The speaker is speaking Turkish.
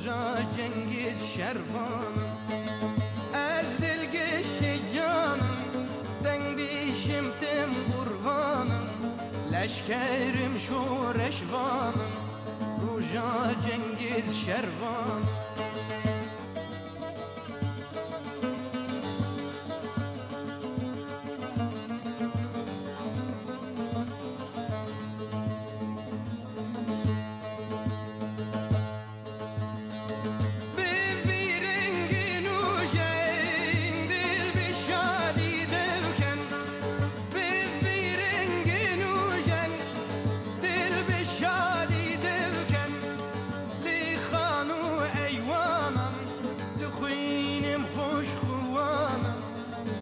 Roja Cengiz şervanım Ez dilgeşi canım Den bişimtim kurbanım Leşkerim şu reşvanım Roja Cengiz şervanım